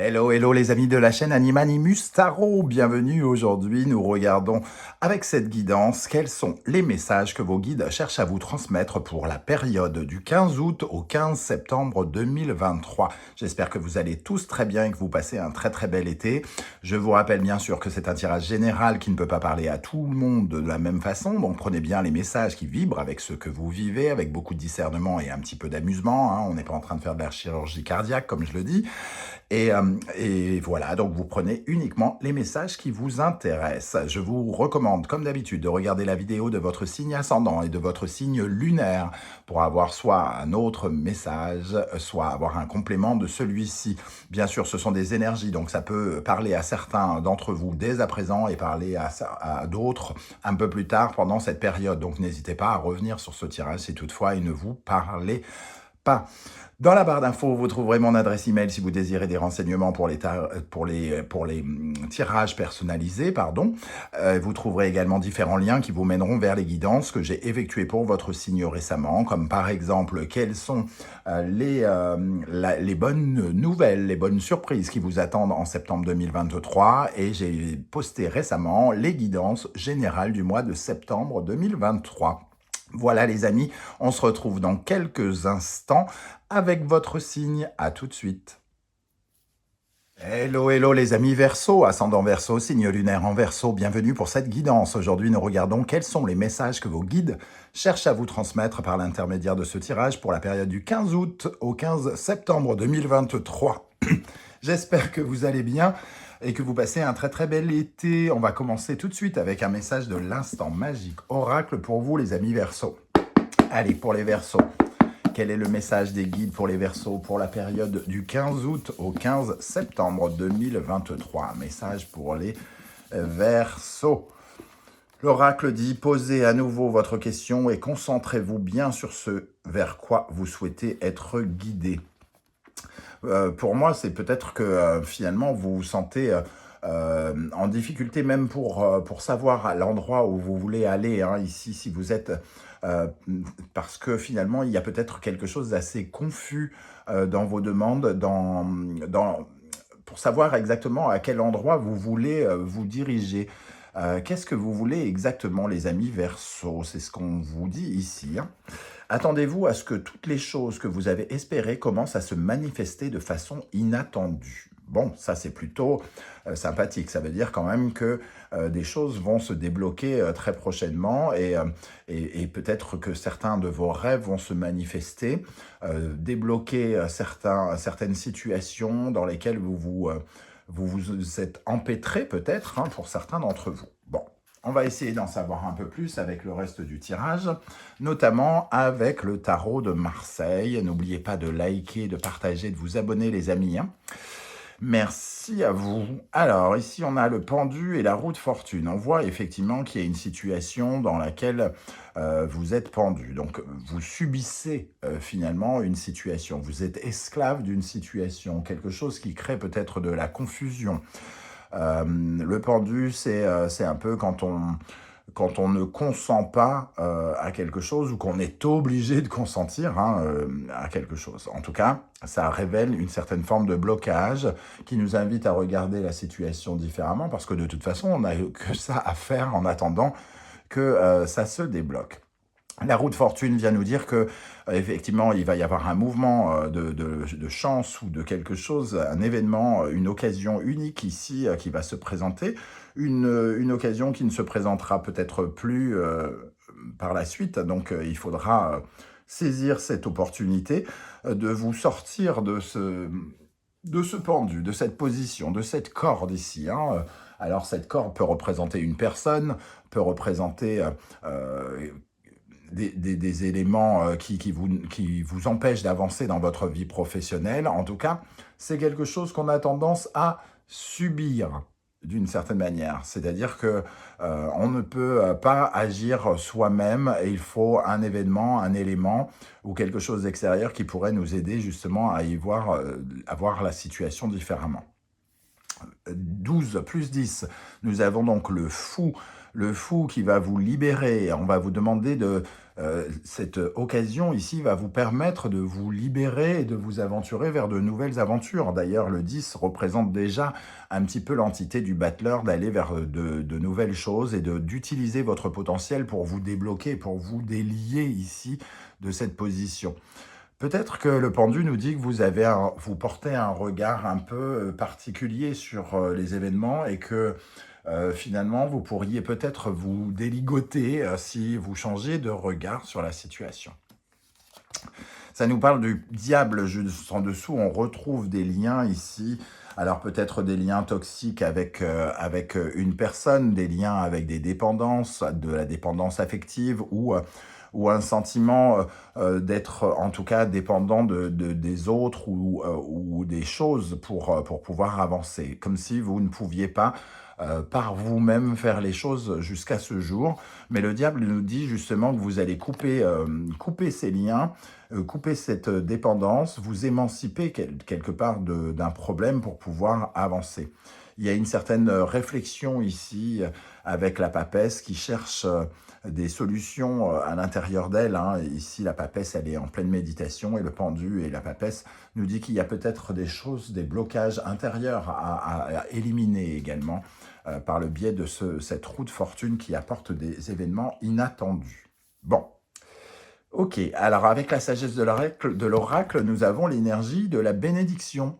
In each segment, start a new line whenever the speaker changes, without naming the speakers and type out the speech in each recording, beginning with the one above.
Hello, hello les amis de la chaîne Animanimus Tarot, bienvenue. Aujourd'hui nous regardons avec cette guidance quels sont les messages que vos guides cherchent à vous transmettre pour la période du 15 août au 15 septembre 2023. J'espère que vous allez tous très bien et que vous passez un très bel été. Je vous rappelle bien sûr que c'est un tirage général qui ne peut pas parler à tout le monde de la même façon, donc prenez bien les messages qui vibrent avec ce que vous vivez, avec beaucoup de discernement et un petit peu d'amusement, hein. On n'est pas en train de faire de la chirurgie cardiaque comme je le dis. Et voilà, donc vous prenez uniquement les messages qui vous intéressent. Je vous recommande, comme d'habitude, de regarder la vidéo de votre signe ascendant et de votre signe lunaire pour avoir soit un autre message, soit avoir un complément de celui-ci. Bien sûr, ce sont des énergies, donc ça peut parler à certains d'entre vous dès à présent et parler à d'autres un peu plus tard pendant cette période. Donc n'hésitez pas à revenir sur ce tirage si toutefois il ne vous parlait pas. Dans la barre d'infos, vous trouverez mon adresse email si vous désirez des renseignements pour les tirages personnalisés. Vous trouverez également différents liens qui vous mèneront vers les guidances que j'ai effectuées pour votre signe récemment, comme par exemple quelles sont les bonnes nouvelles, les bonnes surprises qui vous attendent en septembre 2023. Et j'ai posté récemment les guidances générales du mois de septembre 2023. Voilà les amis, on se retrouve dans quelques instants avec votre signe. À tout de suite. Hello, hello les amis Verseau, ascendant Verseau, signe lunaire en Verseau, bienvenue pour cette guidance. Aujourd'hui, nous regardons quels sont les messages que vos guides cherchent à vous transmettre par l'intermédiaire de ce tirage pour la période du 15 août au 15 septembre 2023. J'espère que vous allez bien et que vous passez un très bel été. On va commencer tout de suite avec un message de l'instant magique oracle pour vous les amis Verseau. Allez, pour les Verseaux, quel est le message des guides pour les Verseaux pour la période du 15 août au 15 septembre 2023? Message pour les Verseaux. L'oracle dit, posez à nouveau votre question et concentrez-vous bien sur ce vers quoi vous souhaitez être guidé. Pour moi, c'est peut-être que finalement, vous vous sentez en difficulté même pour savoir à l'endroit où vous voulez aller, hein, ici, si vous êtes... parce que finalement, il y a peut-être quelque chose d'assez confus dans vos demandes, pour savoir exactement à quel endroit vous voulez vous diriger. Qu'est-ce que vous voulez exactement, les amis Verseaux? C'est ce qu'on vous dit ici, hein. Attendez-vous à ce que toutes les choses que vous avez espérées commencent à se manifester de façon inattendue. Bon, ça c'est plutôt sympathique. Ça veut dire quand même que des choses vont se débloquer très prochainement et peut-être que certains de vos rêves vont se manifester, débloquer certaines situations dans lesquelles vous vous êtes empêtré peut-être, hein, pour certains d'entre vous. Bon. On va essayer d'en savoir un peu plus avec le reste du tirage, notamment avec le tarot de Marseille. N'oubliez pas de liker, de partager, de vous abonner les amis, hein. Merci à vous. Alors, ici, on a le pendu et la roue de fortune. On voit effectivement qu'il y a une situation dans laquelle vous êtes pendu. Donc, vous subissez finalement une situation. Vous êtes esclave d'une situation, quelque chose qui crée peut-être de la confusion. Le pendu, c'est un peu quand on ne consent pas à quelque chose ou qu'on est obligé de consentir, hein, à quelque chose. En tout cas, ça révèle une certaine forme de blocage qui nous invite à regarder la situation différemment parce que de toute façon, on n'a que ça à faire en attendant que ça se débloque. La roue de fortune vient nous dire que effectivement, il va y avoir un mouvement de chance ou de quelque chose, un événement, une occasion unique ici qui va se présenter, une occasion qui ne se présentera peut-être plus par la suite. Donc, il faudra saisir cette opportunité de vous sortir de ce pendu, de cette position, de cette corde ici, hein. Alors, cette corde peut représenter une personne, peut représenter... des éléments qui vous empêchent d'avancer dans votre vie professionnelle. En tout cas, c'est quelque chose qu'on a tendance à subir d'une certaine manière. C'est-à-dire que on ne peut pas agir soi-même et il faut un événement, un élément ou quelque chose d'extérieur qui pourrait nous aider justement à à voir la situation différemment. 12 plus 10, nous avons donc le fou. le fou qui va vous libérer. On va vous demander de... cette occasion ici va vous permettre de vous libérer et de vous aventurer vers de nouvelles aventures. D'ailleurs, le 10 représente déjà un petit peu l'entité du battleur, d'aller vers de nouvelles choses et d'utiliser votre potentiel pour vous débloquer, pour vous délier ici de cette position. Peut-être que le pendu nous dit que vous portez un regard un peu particulier sur les événements et que finalement, vous pourriez peut-être vous déligoter si vous changez de regard sur la situation. Ça nous parle du diable juste en dessous. On retrouve des liens ici. Alors peut-être des liens toxiques avec une personne, des liens avec des dépendances, de la dépendance affective ou un sentiment d'être en tout cas dépendant des autres ou des choses pour pouvoir avancer. Comme si vous ne pouviez pas par vous-même faire les choses jusqu'à ce jour. Mais le diable nous dit justement que vous allez couper ces liens, couper cette dépendance, vous émanciper quelque part d'un problème pour pouvoir avancer. Il y a une certaine réflexion ici avec la papesse qui cherche des solutions à l'intérieur d'elle. Hein. Ici, la papesse, elle est en pleine méditation et le pendu et la papesse nous dit qu'il y a peut-être des choses, des blocages intérieurs à éliminer également par le biais de cette roue de fortune qui apporte des événements inattendus. Bon. Ok, alors avec la sagesse de l'oracle, nous avons l'énergie de la bénédiction.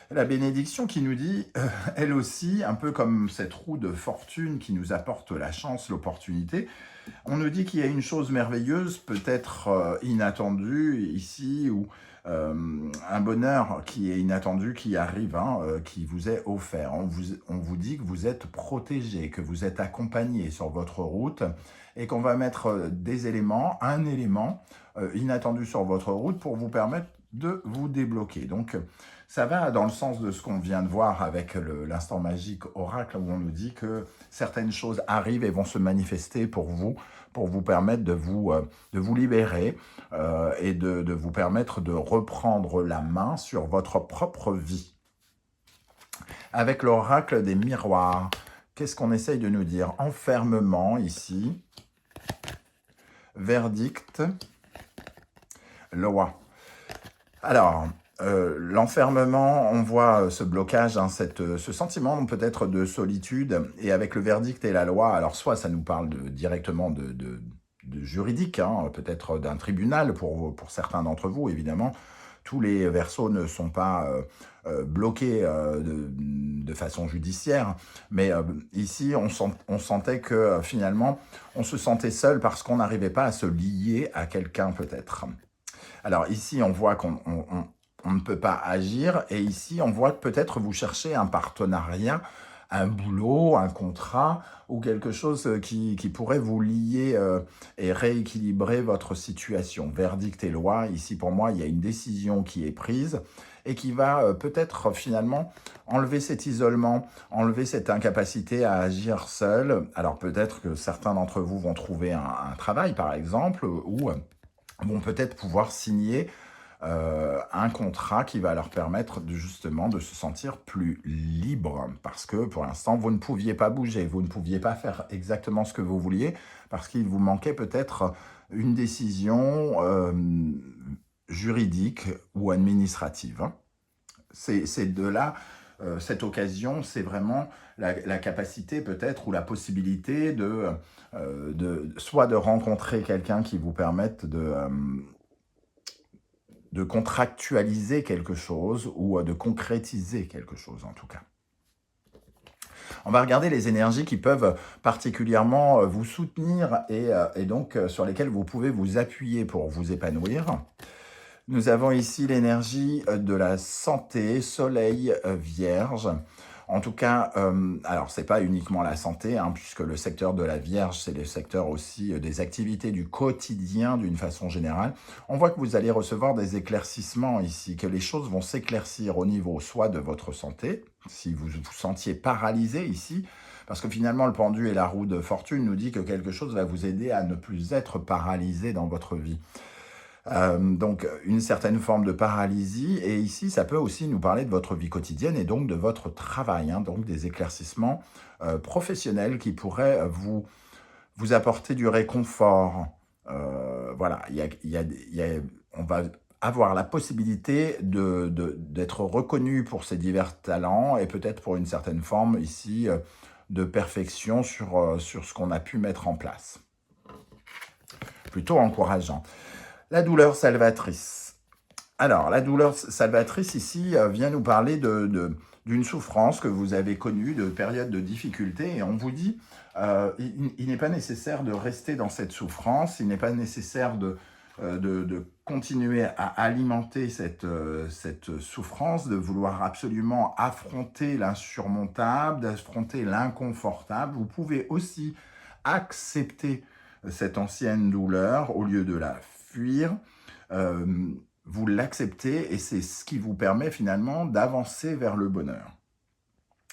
La bénédiction qui nous dit, elle aussi, un peu comme cette roue de fortune qui nous apporte la chance, l'opportunité, on nous dit qu'il y a une chose merveilleuse, peut-être inattendue ici, ou un bonheur qui est inattendu, qui arrive, hein, qui vous est offert. On vous dit que vous êtes protégé, que vous êtes accompagné sur votre route et qu'on va mettre des éléments, un élément inattendu sur votre route pour vous permettre de vous débloquer. Donc, ça va dans le sens de ce qu'on vient de voir avec l'instant magique oracle où on nous dit que certaines choses arrivent et vont se manifester pour vous permettre de vous libérer et de vous permettre de reprendre la main sur votre propre vie. Avec l'oracle des miroirs, qu'est-ce qu'on essaye de nous dire? Enfermement ici, verdict, loi. Alors, l'enfermement, on voit ce blocage, hein, ce sentiment peut-être de solitude, et avec le verdict et la loi, alors soit ça nous parle directement de juridique, hein, peut-être d'un tribunal pour certains d'entre vous, évidemment. Tous les Verseaux ne sont pas bloqués de façon judiciaire, mais ici, on sentait que finalement, on se sentait seul parce qu'on n'arrivait pas à se lier à quelqu'un peut-être. Alors ici, on voit qu'on ne peut pas agir. Et ici, on voit que peut-être vous cherchez un partenariat, un boulot, un contrat ou quelque chose qui pourrait vous lier et rééquilibrer votre situation. Verdict et loi, ici pour moi, il y a une décision qui est prise et qui va peut-être finalement enlever cet isolement, enlever cette incapacité à agir seul. Alors peut-être que certains d'entre vous vont trouver un travail, par exemple, ou vont peut-être pouvoir signer un contrat qui va leur permettre justement de se sentir plus libre. Parce que pour l'instant, vous ne pouviez pas bouger, vous ne pouviez pas faire exactement ce que vous vouliez, parce qu'il vous manquait peut-être une décision juridique ou administrative. C'est de là, cette occasion, c'est vraiment la capacité peut-être ou la possibilité soit de rencontrer quelqu'un qui vous permette de contractualiser quelque chose ou de concrétiser quelque chose en tout cas. On va regarder les énergies qui peuvent particulièrement vous soutenir et donc sur lesquelles vous pouvez vous appuyer pour vous épanouir. Nous avons ici l'énergie de la santé, soleil vierge. En tout cas, alors c'est pas uniquement la santé, hein, puisque le secteur de la Vierge, c'est le secteur aussi des activités du quotidien d'une façon générale. On voit que vous allez recevoir des éclaircissements ici, que les choses vont s'éclaircir au niveau soit de votre santé, si vous vous sentiez paralysé ici, parce que finalement le pendu et la roue de fortune nous dit que quelque chose va vous aider à ne plus être paralysé dans votre vie. Donc une certaine forme de paralysie, et ici ça peut aussi nous parler de votre vie quotidienne et donc de votre travail, hein, donc des éclaircissements professionnels qui pourraient vous apporter du réconfort. Voilà, on va avoir la possibilité d'être reconnu pour ses divers talents et peut-être pour une certaine forme ici de perfection sur ce qu'on a pu mettre en place. Plutôt encourageant. La douleur salvatrice. Alors, la douleur salvatrice ici vient nous parler d'une souffrance que vous avez connue, de périodes de difficulté, et on vous dit, il n'est pas nécessaire de rester dans cette souffrance, il n'est pas nécessaire de continuer à alimenter cette souffrance, de vouloir absolument affronter l'insurmontable, d'affronter l'inconfortable. Vous pouvez aussi accepter cette ancienne douleur au lieu de la fuir. Vous l'acceptez et c'est ce qui vous permet finalement d'avancer vers le bonheur.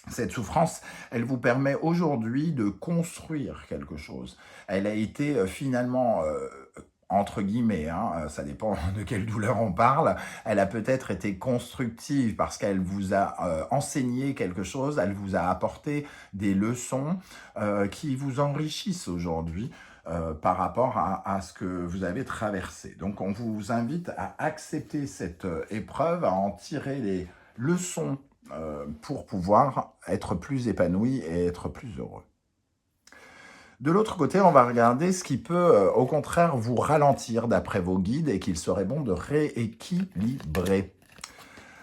Cette souffrance, elle vous permet aujourd'hui de construire quelque chose. Elle a été finalement, entre guillemets, ça dépend de quelle douleur on parle, elle a peut-être été constructive parce qu'elle vous a enseigné quelque chose, elle vous a apporté des leçons qui vous enrichissent aujourd'hui. Par rapport à ce que vous avez traversé. Donc on vous invite à accepter cette épreuve, à en tirer les leçons pour pouvoir être plus épanoui et être plus heureux. De l'autre côté, on va regarder ce qui peut au contraire vous ralentir d'après vos guides et qu'il serait bon de rééquilibrer.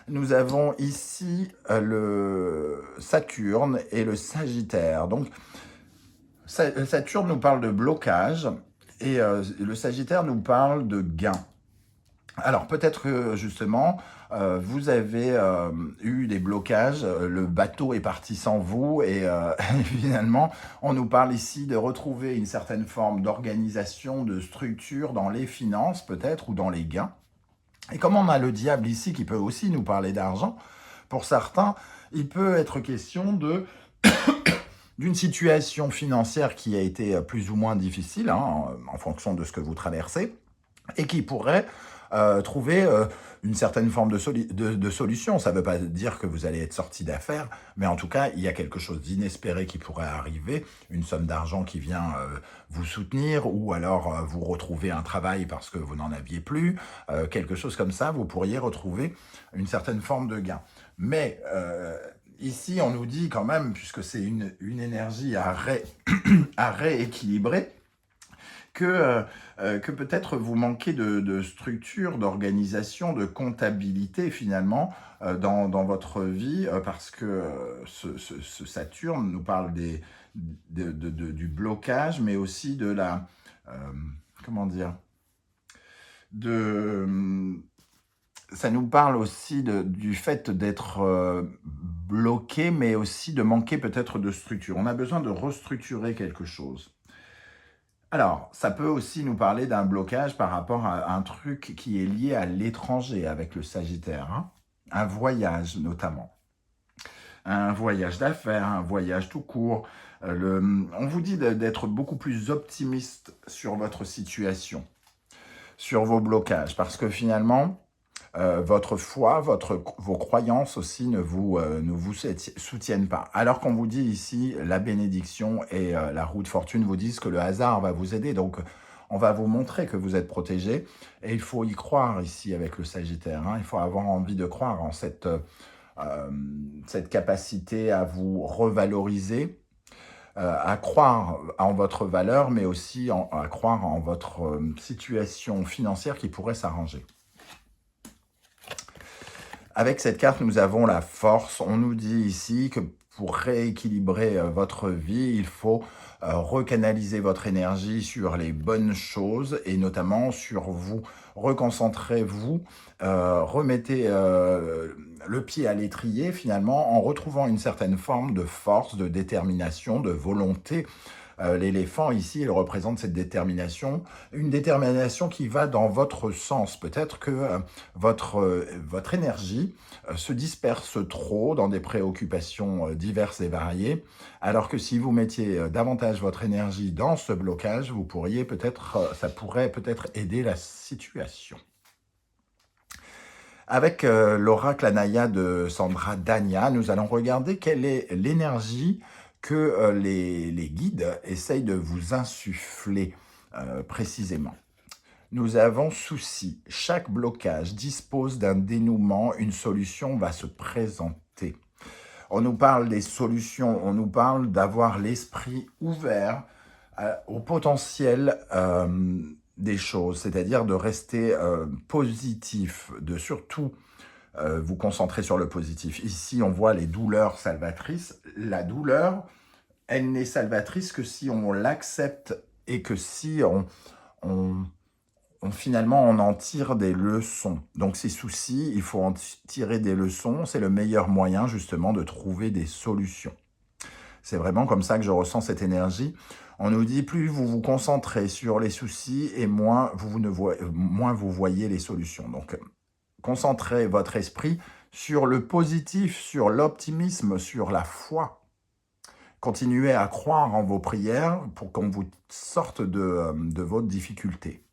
Nous avons ici le Saturne et le Sagittaire. Donc, Saturne nous parle de blocage et le Sagittaire nous parle de gain. Alors peut-être que justement, vous avez eu des blocages, le bateau est parti sans vous et finalement, on nous parle ici de retrouver une certaine forme d'organisation, de structure dans les finances peut-être ou dans les gains. Et comme on a le diable ici qui peut aussi nous parler d'argent, pour certains, il peut être question d'une situation financière qui a été plus ou moins difficile, en fonction de ce que vous traversez, et qui pourrait trouver une certaine forme de solution. Ça ne veut pas dire que vous allez être sorti d'affaires, mais en tout cas, il y a quelque chose d'inespéré qui pourrait arriver, une somme d'argent qui vient vous soutenir, ou alors vous retrouver un travail parce que vous n'en aviez plus, quelque chose comme ça, vous pourriez retrouver une certaine forme de gain. Mais ici, on nous dit quand même, puisque c'est une énergie à rééquilibrer, que peut-être vous manquez de structure, d'organisation, de comptabilité finalement dans votre vie, parce que ce Saturne nous parle du blocage, mais aussi de la... comment dire ça nous parle aussi du fait d'être bloqué, mais aussi de manquer peut-être de structure. On a besoin de restructurer quelque chose. Alors, ça peut aussi nous parler d'un blocage par rapport à un truc qui est lié à l'étranger avec le Sagittaire, un voyage notamment. Un voyage d'affaires, un voyage tout court. On vous dit d'être beaucoup plus optimiste sur votre situation, sur vos blocages, parce que finalement, votre foi, vos croyances aussi ne vous soutiennent pas. Alors qu'on vous dit ici, la bénédiction et la roue de fortune vous disent que le hasard va vous aider. Donc, on va vous montrer que vous êtes protégé. Et il faut y croire ici avec le Sagittaire. Il faut avoir envie de croire en cette capacité à vous revaloriser, à croire en votre valeur, mais aussi à croire en votre situation financière qui pourrait s'arranger. Avec cette carte, nous avons la force. On nous dit ici que pour rééquilibrer votre vie, il faut recanaliser votre énergie sur les bonnes choses et notamment sur vous. Reconcentrez-vous, remettez le pied à l'étrier finalement en retrouvant une certaine forme de force, de détermination, de volonté. L'éléphant ici, il représente cette détermination, une détermination qui va dans votre sens. Peut-être que votre énergie se disperse trop dans des préoccupations diverses et variées, alors que si vous mettiez davantage votre énergie dans ce blocage, ça pourrait peut-être aider la situation. Avec l'oracle Anaya de Sandra Dania, nous allons regarder quelle est l'énergie que les guides essayent de vous insuffler précisément. Nous avons souci. Chaque blocage dispose d'un dénouement, une solution va se présenter. On nous parle des solutions, on nous parle d'avoir l'esprit ouvert au potentiel des choses, c'est-à-dire de rester positif, de surtout vous concentrer sur le positif. Ici, on voit les douleurs salvatrices. La douleur, elle n'est salvatrice que si on l'accepte et que si finalement, on en tire des leçons. Donc, ces soucis, il faut en tirer des leçons. C'est le meilleur moyen, justement, de trouver des solutions. C'est vraiment comme ça que je ressens cette énergie. On nous dit, plus vous vous concentrez sur les soucis et moins vous voyez les solutions. Donc, concentrez votre esprit sur le positif, sur l'optimisme, sur la foi. Continuez à croire en vos prières pour qu'on vous sorte de votre difficulté.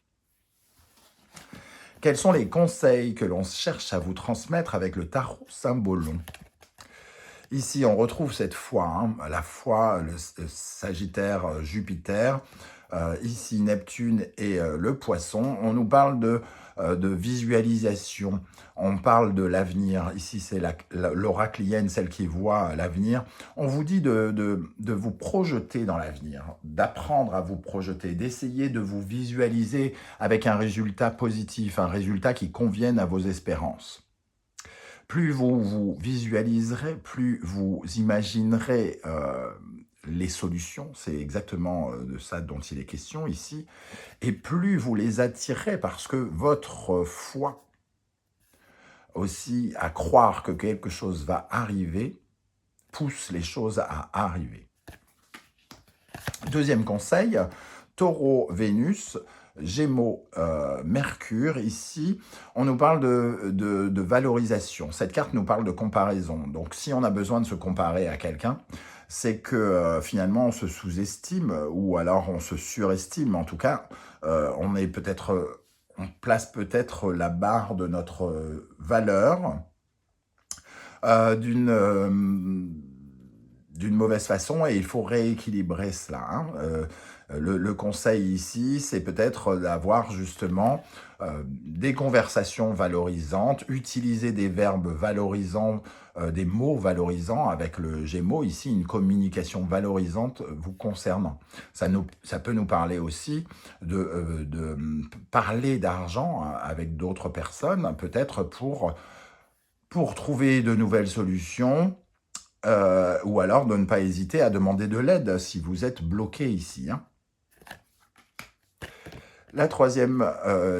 Quels sont les conseils que l'on cherche à vous transmettre avec le tarot Symbolon? Ici, on retrouve cette foi, la foi, le Sagittaire, Jupiter, ici Neptune et le Poisson. On nous parle de visualisation, on parle de l'avenir. Ici, c'est l'oraclienne, celle qui voit l'avenir. On vous dit de vous projeter dans l'avenir, d'apprendre à vous projeter, d'essayer de vous visualiser avec un résultat positif, un résultat qui convienne à vos espérances. Plus vous vous visualiserez, plus vous imaginerez les solutions, c'est exactement de ça dont il est question ici, et plus vous les attirez parce que votre foi aussi à croire que quelque chose va arriver, pousse les choses à arriver. Deuxième conseil, Taureau, Vénus, Gémeaux, Mercure, ici, on nous parle de valorisation. Cette carte nous parle de comparaison. Donc, si on a besoin de se comparer à quelqu'un, c'est que finalement, on se sous-estime ou alors on se surestime. En tout cas, on place peut-être la barre de notre valeur d'une mauvaise façon et il faut rééquilibrer cela. Le conseil ici, c'est peut-être d'avoir justement des conversations valorisantes, utiliser des verbes valorisants, des mots valorisants avec le Gémeaux, ici une communication valorisante vous concernant. Ça peut nous parler aussi de parler d'argent avec d'autres personnes, peut-être pour trouver de nouvelles solutions, ou alors de ne pas hésiter à demander de l'aide si vous êtes bloqué ici. La troisième,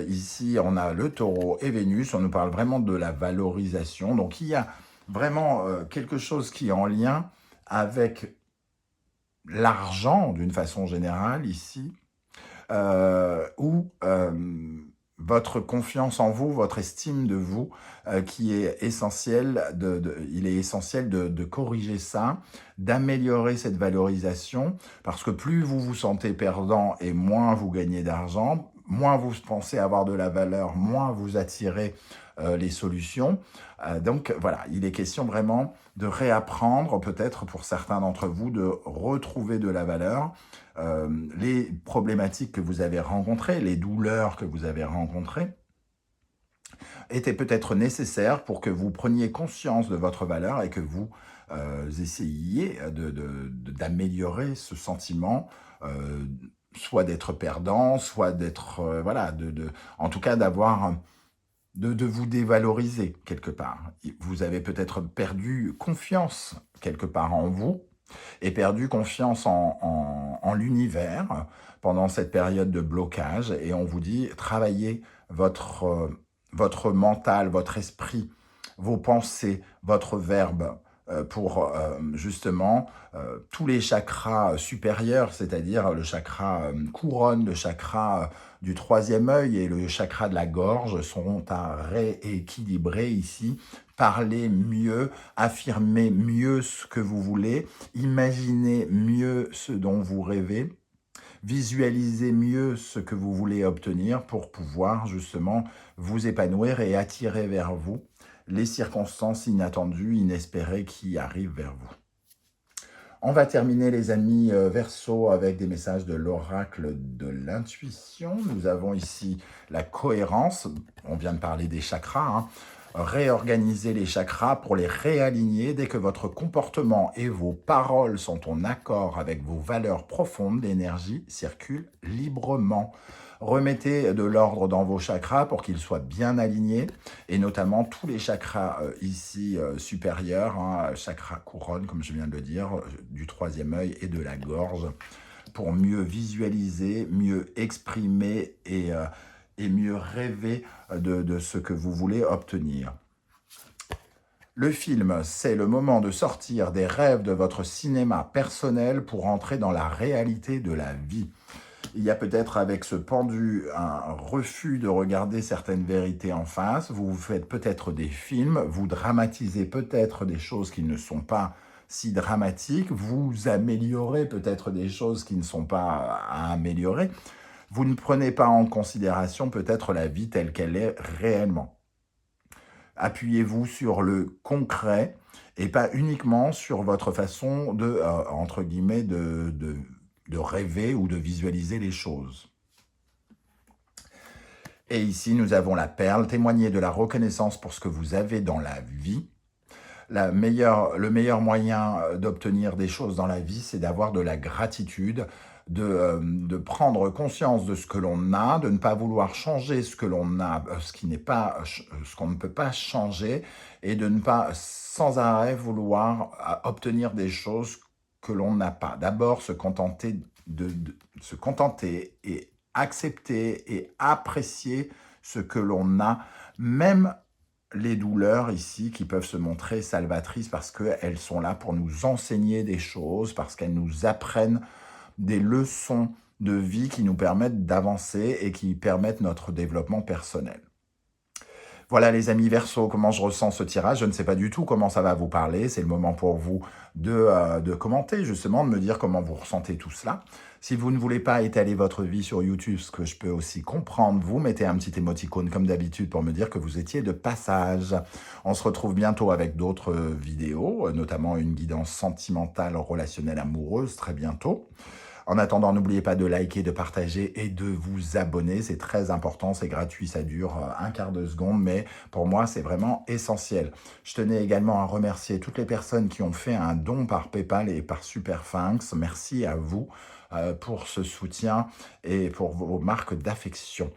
ici, on a le Taureau et Vénus. On nous parle vraiment de la valorisation. Donc, il y a vraiment quelque chose qui est en lien avec l'argent, d'une façon générale, ici, où votre confiance en vous, votre estime de vous, qui est essentielle, il est essentiel de corriger ça, d'améliorer cette valorisation, parce que plus vous vous sentez perdant et moins vous gagnez d'argent, moins vous pensez avoir de la valeur, moins vous attirez les solutions. Donc voilà, il est question vraiment de réapprendre, peut-être pour certains d'entre vous, de retrouver de la valeur. Les problématiques que vous avez rencontrées, les douleurs que vous avez rencontrées, étaient peut-être nécessaires pour que vous preniez conscience de votre valeur et que vous essayiez d'améliorer ce sentiment, soit d'être perdant, soit d'être, en tout cas d'avoir... De vous dévaloriser quelque part. Vous avez peut-être perdu confiance quelque part en vous et perdu confiance en l'univers pendant cette période de blocage. Et on vous dit, travaillez votre mental, votre esprit, vos pensées, votre verbe pour justement tous les chakras supérieurs, c'est-à-dire le chakra couronne, le chakra du troisième œil et le chakra de la gorge seront à rééquilibrer ici. Parlez mieux, affirmez mieux ce que vous voulez, imaginez mieux ce dont vous rêvez, visualisez mieux ce que vous voulez obtenir pour pouvoir justement vous épanouir et attirer vers vous les circonstances inattendues, inespérées qui arrivent vers vous. On va terminer les amis Verseau avec des messages de l'oracle de l'intuition. Nous avons ici la cohérence. On vient de parler des chakras, hein. Réorganiser les chakras pour les réaligner. Dès que votre comportement et vos paroles sont en accord avec vos valeurs profondes, l'énergie circule librement. Remettez de l'ordre dans vos chakras pour qu'ils soient bien alignés, et notamment tous les chakras ici supérieurs, hein, chakra couronne, comme je viens de le dire, du troisième œil et de la gorge, pour mieux visualiser, mieux exprimer et mieux rêver de ce que vous voulez obtenir. Le film, c'est le moment de sortir des rêves de votre cinéma personnel pour entrer dans la réalité de la vie. Il y a peut-être avec ce pendu un refus de regarder certaines vérités en face. Vous vous faites peut-être des films, vous dramatisez peut-être des choses qui ne sont pas si dramatiques, vous améliorez peut-être des choses qui ne sont pas à améliorer. Vous ne prenez pas en considération peut-être la vie telle qu'elle est réellement. Appuyez-vous sur le concret et pas uniquement sur votre façon de, entre guillemets, de rêver ou de visualiser les choses. Et ici, nous avons la perle, témoigner de la reconnaissance pour ce que vous avez dans la vie. Le meilleur moyen d'obtenir des choses dans la vie, c'est d'avoir de la gratitude, de prendre conscience de ce que l'on a, de ne pas vouloir changer ce que l'on a, ce qu'on ne peut pas changer, et de ne pas sans arrêt vouloir obtenir des choses que l'on n'a pas. D'abord, se contenter et accepter et apprécier ce que l'on a, même les douleurs ici qui peuvent se montrer salvatrices parce qu'elles sont là pour nous enseigner des choses, parce qu'elles nous apprennent des leçons de vie qui nous permettent d'avancer et qui permettent notre développement personnel. Voilà les amis Verseau, comment je ressens ce tirage. Je ne sais pas du tout comment ça va vous parler. C'est le moment pour vous de commenter, justement, de me dire comment vous ressentez tout cela. Si vous ne voulez pas étaler votre vie sur YouTube, ce que je peux aussi comprendre, vous mettez un petit émoticône comme d'habitude pour me dire que vous étiez de passage. On se retrouve bientôt avec d'autres vidéos, notamment une guidance sentimentale, relationnelle, amoureuse, très bientôt. En attendant, n'oubliez pas de liker, de partager et de vous abonner. C'est très important, c'est gratuit, ça dure un quart de seconde, mais pour moi, c'est vraiment essentiel. Je tenais également à remercier toutes les personnes qui ont fait un don par PayPal et par Superphanks. Merci à vous pour ce soutien et pour vos marques d'affection.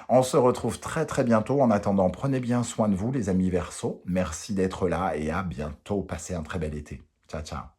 On se retrouve très très bientôt. En attendant, prenez bien soin de vous, les amis Verseau. Merci d'être là et à bientôt. Passez un très bel été. Ciao, ciao.